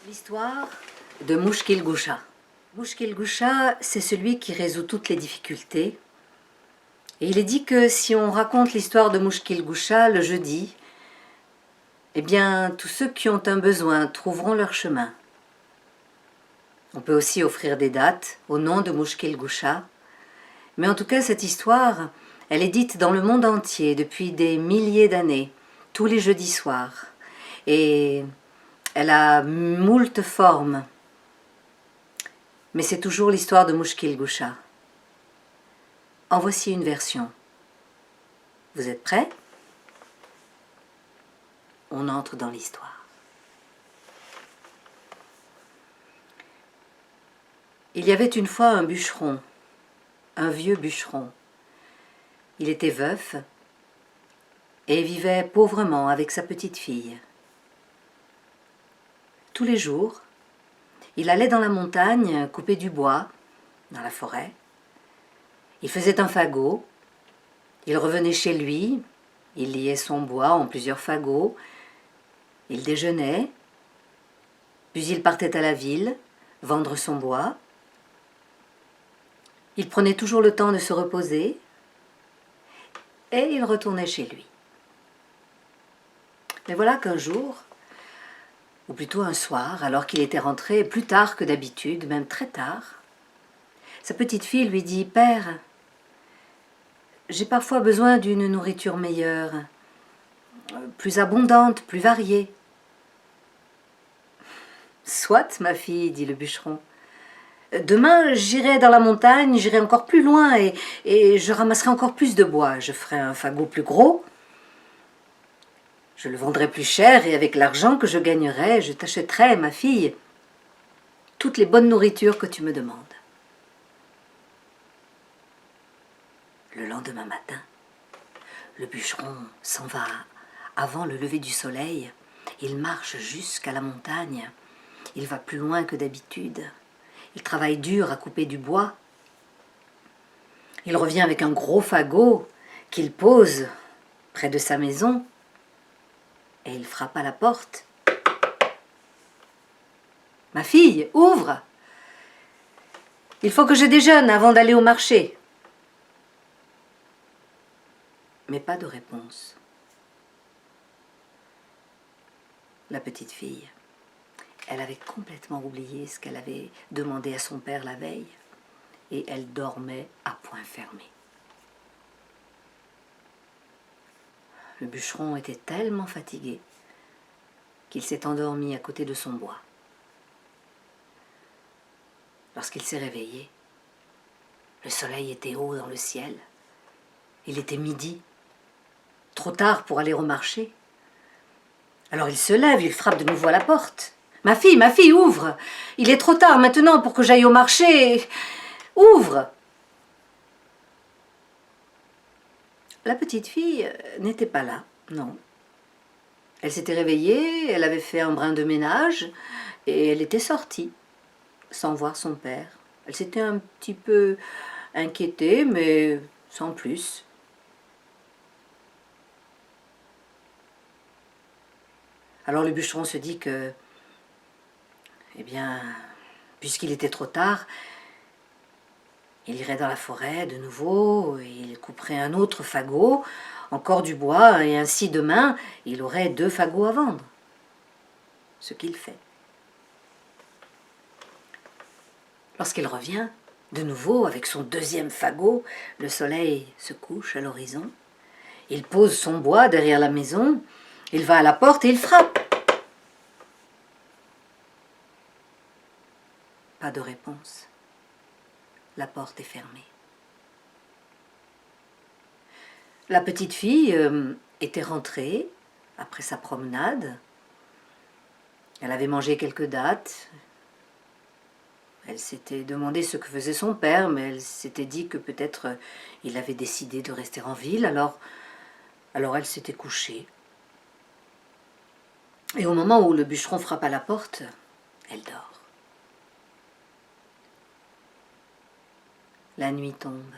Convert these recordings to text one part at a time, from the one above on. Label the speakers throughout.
Speaker 1: L'histoire de Mushkil Gusha. Mushkil Gusha, c'est celui qui résout toutes les difficultés. Et il est dit que si on raconte l'histoire de Mushkil Gusha le jeudi, eh bien, tous ceux qui ont un besoin trouveront leur chemin. On peut aussi offrir des dates au nom de Mushkil Gusha. Mais en tout cas, cette histoire, elle est dite dans le monde entier depuis des milliers d'années, tous les jeudis soirs. Et elle a moult formes. Mais c'est toujours l'histoire de Mushkil Gusha. En voici une version. Vous êtes prêts? On entre dans l'histoire. Il y avait une fois un bûcheron, un vieux bûcheron. Il était veuf et vivait pauvrement avec sa petite fille. Tous les jours, il allait dans la montagne couper du bois, dans la forêt. Il faisait un fagot, il revenait chez lui, il liait son bois en plusieurs fagots, il déjeunait, puis il partait à la ville, vendre son bois. Il prenait toujours le temps de se reposer et il retournait chez lui. Mais voilà qu'un jour, ou plutôt un soir, alors qu'il était rentré plus tard que d'habitude, même très tard, sa petite fille lui dit « Père, j'ai parfois besoin d'une nourriture meilleure, plus abondante, plus variée. »« Soit, ma fille, dit le bûcheron. Demain, j'irai dans la montagne, j'irai encore plus loin et je ramasserai encore plus de bois. Je ferai un fagot plus gros. Je le vendrai plus cher et avec l'argent que je gagnerai, je t'achèterai, ma fille, toutes les bonnes nourritures que tu me demandes. » Le lendemain matin, le bûcheron s'en va avant le lever du soleil. Il marche jusqu'à la montagne. Il va plus loin que d'habitude. Il travaille dur à couper du bois. Il revient avec un gros fagot qu'il pose près de sa maison et il frappe à la porte. « Ma fille, ouvre! Il faut que je déjeune avant d'aller au marché. » Mais pas de réponse. La petite fille, elle avait complètement oublié ce qu'elle avait demandé à son père la veille et elle dormait à poing fermé. Le bûcheron était tellement fatigué qu'il s'est endormi à côté de son bois. Lorsqu'il s'est réveillé, le soleil était haut dans le ciel. Il était midi, trop tard pour aller au marché. Alors il se lève, il frappe de nouveau à la porte. « Ma fille, ouvre! Il est trop tard maintenant pour que j'aille au marché. Ouvre !» La petite fille n'était pas là, non. Elle s'était réveillée, elle avait fait un brin de ménage et elle était sortie, sans voir son père. Elle s'était un petit peu inquiétée, mais sans plus. Alors le bûcheron se dit que, eh bien, puisqu'il était trop tard, il irait dans la forêt de nouveau, et il couperait un autre fagot, encore du bois, et ainsi demain, il aurait 2 fagots à vendre. Ce qu'il fait. Lorsqu'il revient, de nouveau, avec son 2e fagot, le soleil se couche à l'horizon. Il pose son bois derrière la maison, il va à la porte et il frappe. Pas de réponse. La porte est fermée. La petite fille était rentrée après sa promenade. Elle avait mangé quelques dattes. Elle s'était demandé ce que faisait son père, mais elle s'était dit que peut-être il avait décidé de rester en ville. Alors elle s'était couchée. Et au moment où le bûcheron frappe à la porte, elle dort. La nuit tombe.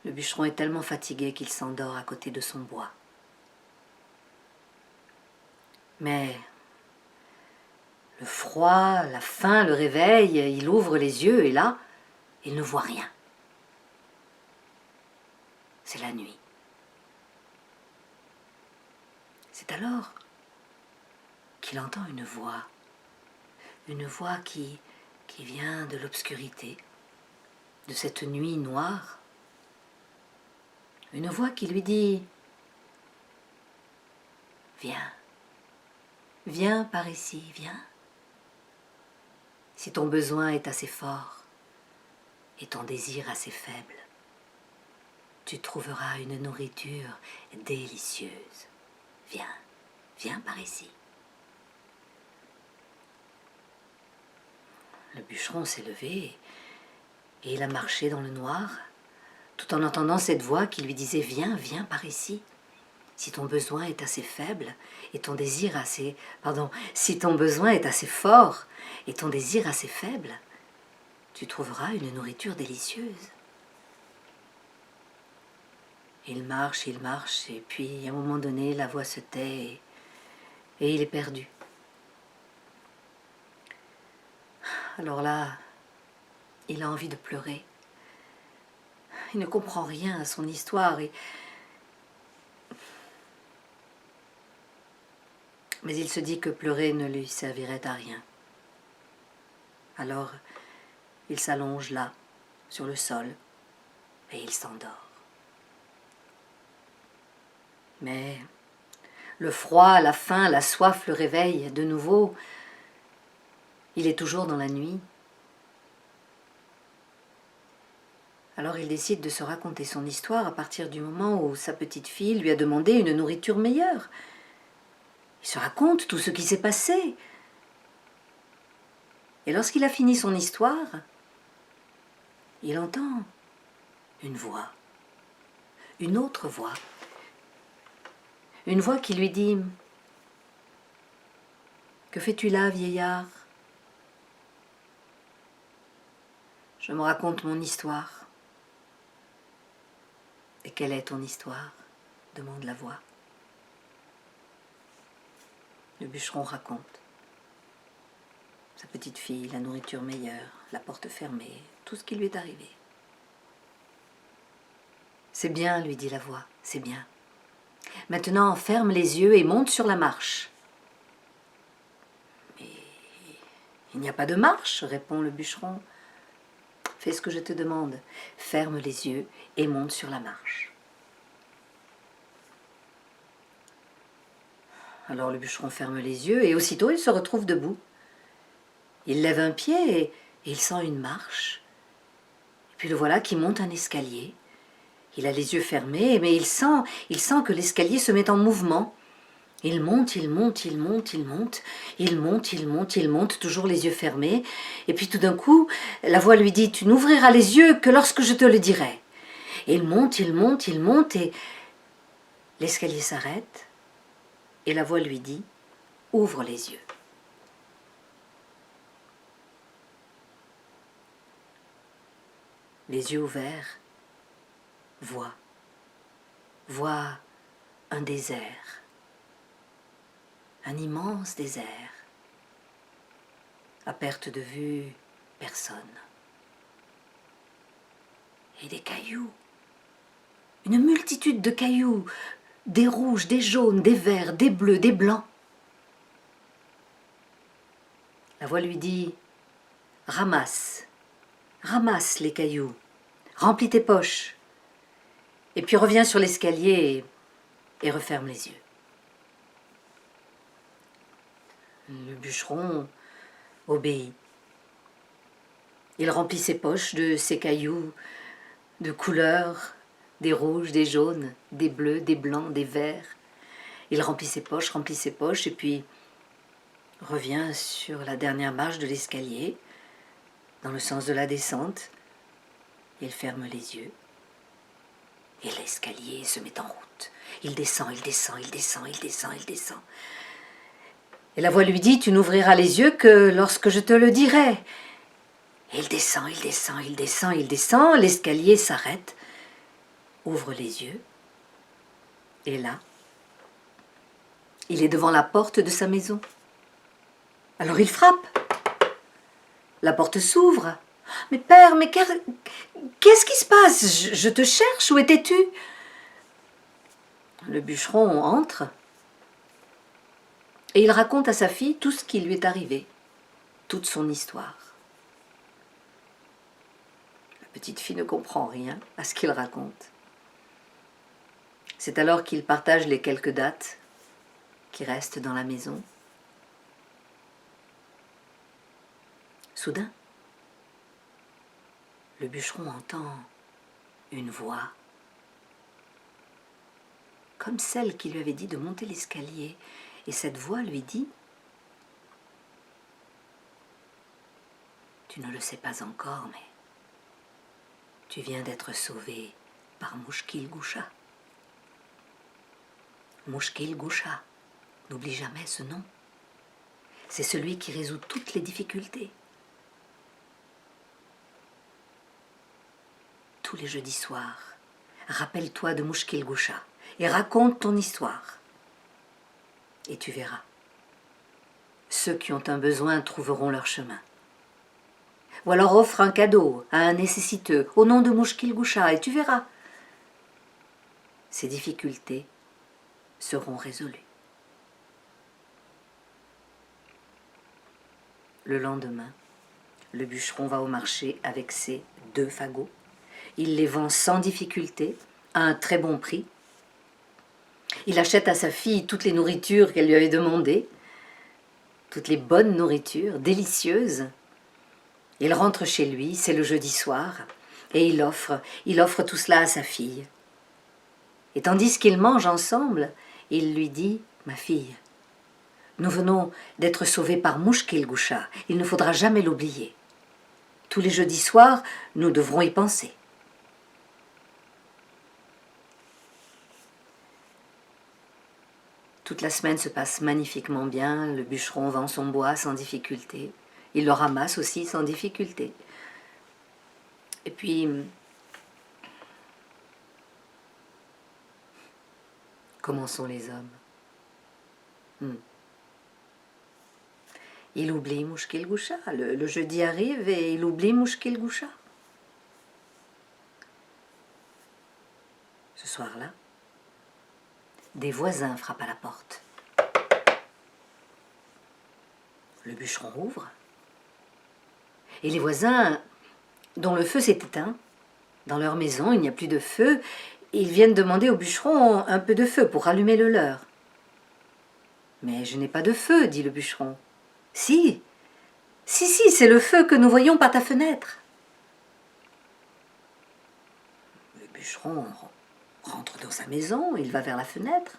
Speaker 1: Le bûcheron est tellement fatigué qu'il s'endort à côté de son bois. Mais le froid, la faim le réveillent, il ouvre les yeux et là, il ne voit rien. C'est la nuit. C'est alors qu'il entend une voix qui vient de l'obscurité, de cette nuit noire. Une voix qui lui dit « Viens, viens par ici, viens. Si ton besoin est assez fort et ton désir assez faible, tu trouveras une nourriture délicieuse. Viens, viens par ici. » Le bûcheron s'est levé et il a marché dans le noir, tout en entendant cette voix qui lui disait « Viens, viens par ici. Si ton besoin est assez faible et ton désir assez... si ton besoin est assez fort et ton désir assez faible, tu trouveras une nourriture délicieuse. » Il marche, et puis à un moment donné, la voix se tait et il est perdu. Alors là, il a envie de pleurer. Il ne comprend rien à son histoire mais il se dit que pleurer ne lui servirait à rien. Alors, il s'allonge là, sur le sol, et il s'endort. Mais le froid, la faim, la soif le réveillent de nouveau. Il est toujours dans la nuit. Alors il décide de se raconter son histoire à partir du moment où sa petite fille lui a demandé une nourriture meilleure. Il se raconte tout ce qui s'est passé. Et lorsqu'il a fini son histoire, il entend une voix, une autre voix. Une voix qui lui dit « Que fais-tu là, vieillard ?»« Je me raconte mon histoire. » « Et quelle est ton histoire ?» demande la voix. Le bûcheron raconte. Sa petite fille, la nourriture meilleure, la porte fermée, tout ce qui lui est arrivé. « C'est bien, lui dit la voix, c'est bien. Maintenant, ferme les yeux et monte sur la marche. » « Mais il n'y a pas de marche, répond le bûcheron. Fais ce que je te demande, ferme les yeux et monte sur la marche. Alors le bûcheron ferme les yeux et aussitôt il se retrouve debout. Il lève un pied et il sent une marche. Et puis le voilà qui monte un escalier. Il a les yeux fermés, mais il sent que l'escalier se met en mouvement. Il monte, il monte, il monte, il monte, il monte, il monte, il monte, toujours les yeux fermés. Et puis tout d'un coup, la voix lui dit « Tu n'ouvriras les yeux que lorsque je te le dirai. » Et il monte, il monte, il monte, et l'escalier s'arrête. Et la voix lui dit « Ouvre les yeux. » Les yeux ouverts, voit un désert. Un immense désert. À perte de vue, personne. Et des cailloux. Une multitude de cailloux. Des rouges, des jaunes, des verts, des bleus, des blancs. La voix lui dit « Ramasse, ramasse les cailloux, remplis tes poches. Et puis reviens sur l'escalier et referme les yeux. » Le bûcheron obéit. Il remplit ses poches de ces cailloux de couleurs, des rouges, des jaunes, des bleus, des blancs, des verts. Il remplit ses poches, et puis revient sur la dernière marche de l'escalier, dans le sens de la descente. Il ferme les yeux, et l'escalier se met en route. Il descend, il descend, il descend, il descend, il descend. Et la voix lui dit « Tu n'ouvriras les yeux que lorsque je te le dirai. » Et il descend, il descend, il descend, il descend. L'escalier s'arrête, ouvre les yeux. Et là, Il est devant la porte de sa maison. Alors il frappe. La porte s'ouvre. « Mais père, mais qu'est-ce qui se passe? Je te cherche, où étais-tu » Le bûcheron entre et il raconte à sa fille tout ce qui lui est arrivé, toute son histoire. La petite fille ne comprend rien à ce qu'il raconte. C'est alors qu'il partage les quelques dates qui restent dans la maison. Soudain, le bûcheron entend une voix, comme celle qui lui avait dit de monter l'escalier. Et cette voix lui dit « Tu ne le sais pas encore, mais tu viens d'être sauvé par Mushkil Gusha. Mushkil Gusha, n'oublie jamais ce nom. C'est celui qui résout toutes les difficultés. Tous les jeudis soirs, rappelle-toi de Mushkil Gusha et raconte ton histoire. Et tu verras, ceux qui ont un besoin trouveront leur chemin. Ou alors offre un cadeau à un nécessiteux au nom de Mushkil Gusha et tu verras, ces difficultés seront résolues. » Le lendemain, le bûcheron va au marché avec ses 2 fagots. Il les vend sans difficulté, à un très bon prix. Il achète à sa fille toutes les nourritures qu'elle lui avait demandées, toutes les bonnes nourritures, délicieuses. Il rentre chez lui, c'est le jeudi soir, et il offre tout cela à sa fille. Et tandis qu'ils mangent ensemble, il lui dit « Ma fille, nous venons d'être sauvés par Mushkil Gusha, il ne faudra jamais l'oublier. Tous les jeudis soirs, nous devrons y penser. » Toute la semaine se passe magnifiquement bien, le bûcheron vend son bois sans difficulté, il le ramasse aussi sans difficulté. Et puis, comment sont les hommes? Il oublie Mushkil Gusha, le jeudi arrive et il oublie Mushkil Gusha. Ce soir-là, des voisins frappent à la porte. Le bûcheron ouvre. Et les voisins, dont le feu s'est éteint, dans leur maison, il n'y a plus de feu, ils viennent demander au bûcheron un peu de feu pour rallumer le leur. « Mais je n'ai pas de feu, dit le bûcheron. »« Si, c'est le feu que nous voyons par ta fenêtre. » Le bûcheron rentre dans sa maison, il va vers la fenêtre,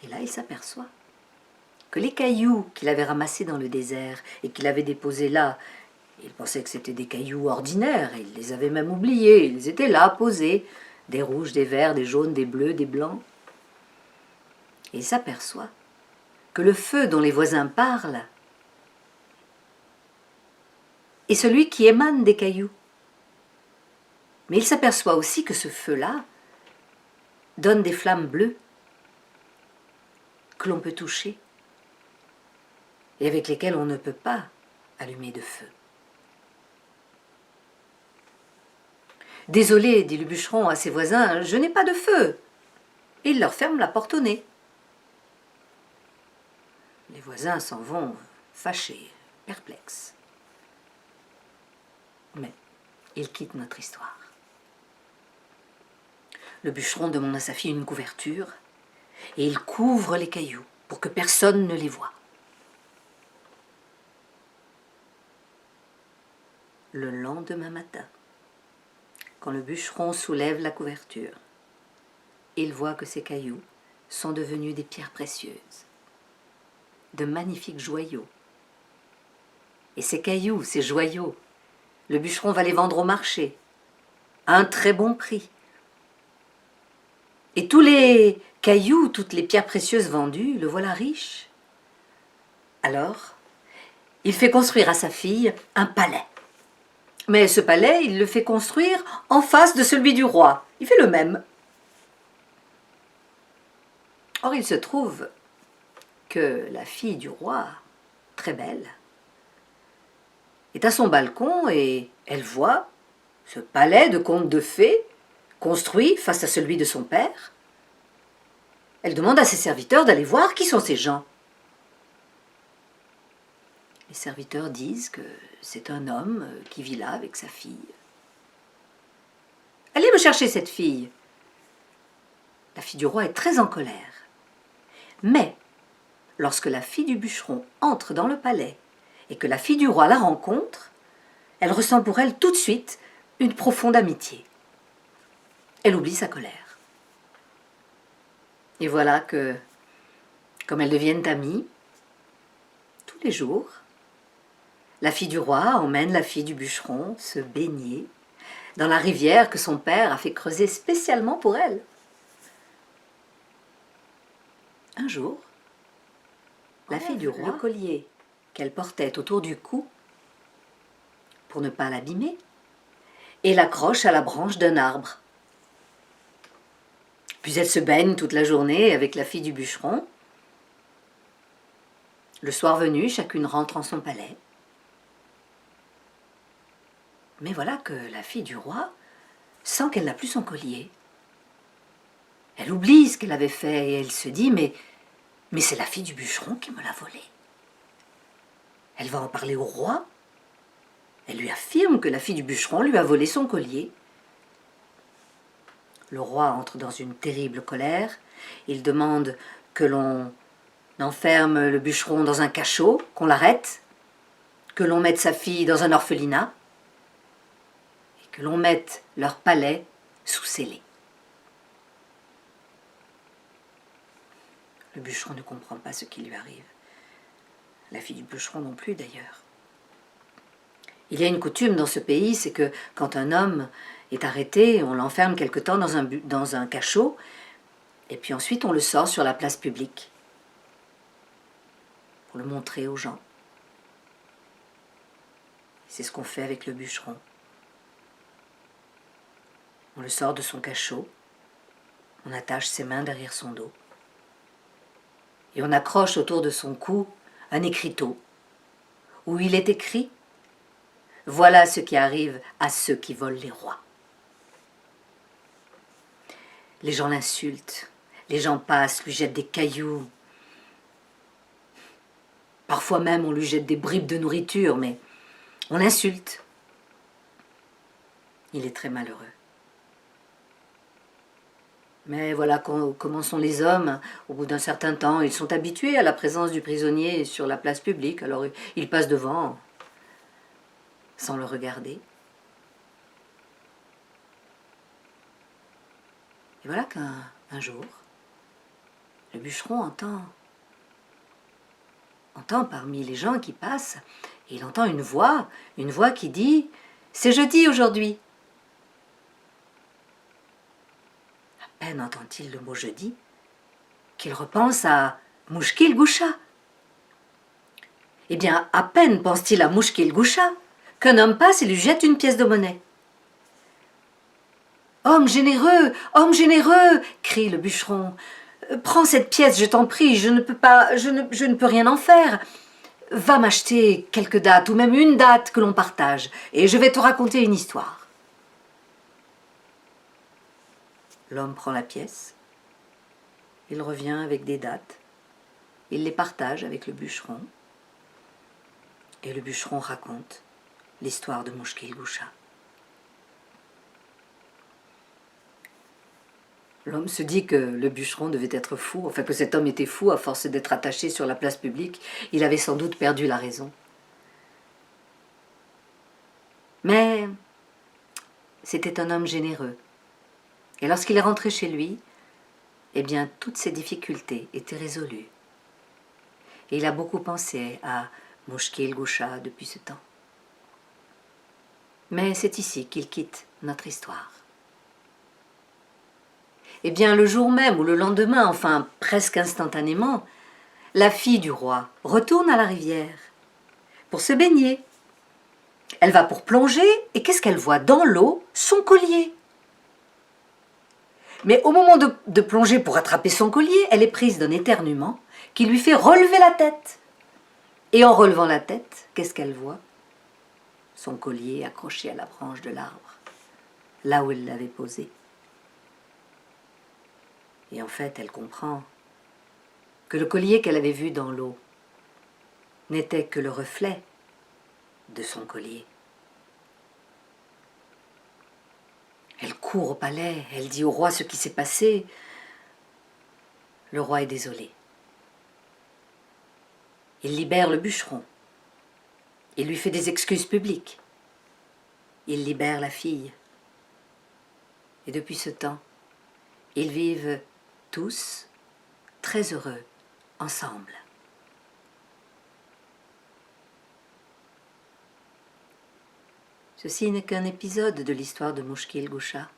Speaker 1: et là il s'aperçoit que les cailloux qu'il avait ramassés dans le désert et qu'il avait déposés là, il pensait que c'était des cailloux ordinaires, il les avait même oubliés, ils étaient là, posés, des rouges, des verts, des jaunes, des bleus, des blancs. Et il s'aperçoit que le feu dont les voisins parlent est celui qui émane des cailloux. Mais il s'aperçoit aussi que ce feu-là donne des flammes bleues que l'on peut toucher et avec lesquelles on ne peut pas allumer de feu. « Désolé, dit le bûcheron à ses voisins, je n'ai pas de feu. » Et il leur ferme la porte au nez. Les voisins s'en vont fâchés, perplexes. Mais ils quittent notre histoire. Le bûcheron demande à sa fille une couverture et il couvre les cailloux pour que personne ne les voie. Le lendemain matin, quand le bûcheron soulève la couverture, il voit que ces cailloux sont devenus des pierres précieuses, de magnifiques joyaux. Et ces cailloux, ces joyaux, le bûcheron va les vendre au marché, à un très bon prix. Et tous les cailloux, toutes les pierres précieuses vendues, le voilà riche. Alors, il fait construire à sa fille un palais. Mais ce palais, il le fait construire en face de celui du roi. Il fait le même. Or, il se trouve que la fille du roi, très belle, est à son balcon et elle voit ce palais de conte de fées construit face à celui de son père. Elle demande à ses serviteurs d'aller voir qui sont ces gens. Les serviteurs disent que c'est un homme qui vit là avec sa fille. Allez me chercher cette fille. La fille du roi est très en colère. Mais lorsque la fille du bûcheron entre dans le palais et que la fille du roi la rencontre, elle ressent pour elle tout de suite une profonde amitié. Elle oublie sa colère. Et voilà que, comme elles deviennent amies, tous les jours, la fille du roi emmène la fille du bûcheron se baigner dans la rivière que son père a fait creuser spécialement pour elle. Un jour, la fille du roi, le collier qu'elle portait autour du cou, pour ne pas l'abîmer, et l'accroche à la branche d'un arbre. Puis elle se baigne toute la journée avec la fille du bûcheron. Le soir venu, chacune rentre en son palais. Mais voilà que la fille du roi sent qu'elle n'a plus son collier. Elle oublie ce qu'elle avait fait et elle se dit « Mais c'est la fille du bûcheron qui me l'a volé. » Elle va en parler au roi. Elle lui affirme que la fille du bûcheron lui a volé son collier. Le roi entre dans une terrible colère. Il demande que l'on enferme le bûcheron dans un cachot, qu'on l'arrête, que l'on mette sa fille dans un orphelinat et que l'on mette leur palais sous scellé. Le bûcheron ne comprend pas ce qui lui arrive. La fille du bûcheron non plus d'ailleurs. Il y a une coutume dans ce pays, c'est que quand un homme est arrêté, on l'enferme quelque temps dans un cachot, et puis ensuite on le sort sur la place publique pour le montrer aux gens. C'est ce qu'on fait avec le bûcheron. On le sort de son cachot, on attache ses mains derrière son dos, et on accroche autour de son cou un écriteau, où il est écrit « Voilà ce qui arrive à ceux qui volent les rois ». Les gens l'insultent, les gens passent, lui jettent des cailloux. Parfois même on lui jette des bribes de nourriture, mais on l'insulte. Il est très malheureux. Mais voilà comment sont les hommes. Au bout d'un certain temps, ils sont habitués à la présence du prisonnier sur la place publique, alors ils passent devant sans le regarder. Et voilà qu'un jour, le bûcheron entend parmi les gens qui passent, et il entend une voix qui dit « C'est jeudi aujourd'hui ». À peine entend-il le mot jeudi qu'il repense à Mouchkil Goucha. Eh bien, à peine pense-t-il à Mouchkil Goucha qu'un homme passe et lui jette une pièce de monnaie. « Homme généreux, crie le bûcheron. « Prends cette pièce, je t'en prie, je ne peux rien en faire. Va m'acheter quelques dattes, ou même une date que l'on partage, et je vais te raconter une histoire. » L'homme prend la pièce, il revient avec des dattes, il les partage avec le bûcheron, et le bûcheron raconte l'histoire de Mouchkil Goucha. L'homme se dit que le bûcheron devait être fou, enfin que cet homme était fou à force d'être attaché sur la place publique. Il avait sans doute perdu la raison. Mais c'était un homme généreux. Et lorsqu'il est rentré chez lui, eh bien, toutes ses difficultés étaient résolues. Et il a beaucoup pensé à Mouchkil Goucha depuis ce temps. Mais c'est ici qu'il quitte notre histoire. Eh bien, le jour même ou le lendemain, enfin presque instantanément, la fille du roi retourne à la rivière pour se baigner. Elle va pour plonger et qu'est-ce qu'elle voit dans l'eau? Son collier. Mais au moment de plonger pour attraper son collier, elle est prise d'un éternuement qui lui fait relever la tête. Et en relevant la tête, qu'est-ce qu'elle voit? Son collier accroché à la branche de l'arbre, là où elle l'avait posé. Et en fait, elle comprend que le collier qu'elle avait vu dans l'eau n'était que le reflet de son collier. Elle court au palais, elle dit au roi ce qui s'est passé. Le roi est désolé. Il libère le bûcheron. Il lui fait des excuses publiques. Il libère la fille. Et depuis ce temps, ils vivent tous très heureux ensemble. Ceci n'est qu'un épisode de l'histoire de Mushkil Gusha.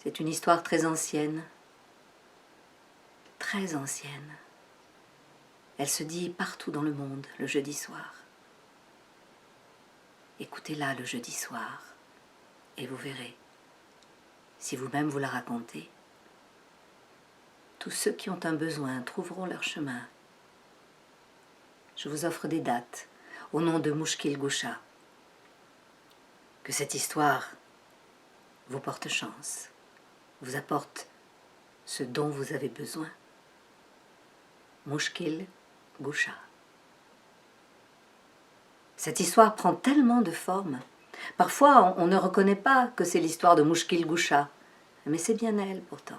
Speaker 1: C'est une histoire très ancienne. Très ancienne. Elle se dit partout dans le monde le jeudi soir. Écoutez-la le jeudi soir et vous verrez, si vous-même vous la racontez, tous ceux qui ont un besoin trouveront leur chemin. Je vous offre des dates au nom de Mushkil Gusha. Que cette histoire vous porte chance, vous apporte ce dont vous avez besoin. Mushkil Gusha. Cette histoire prend tellement de formes. Parfois, on ne reconnaît pas que c'est l'histoire de Mushkil Gusha, mais c'est bien elle pourtant.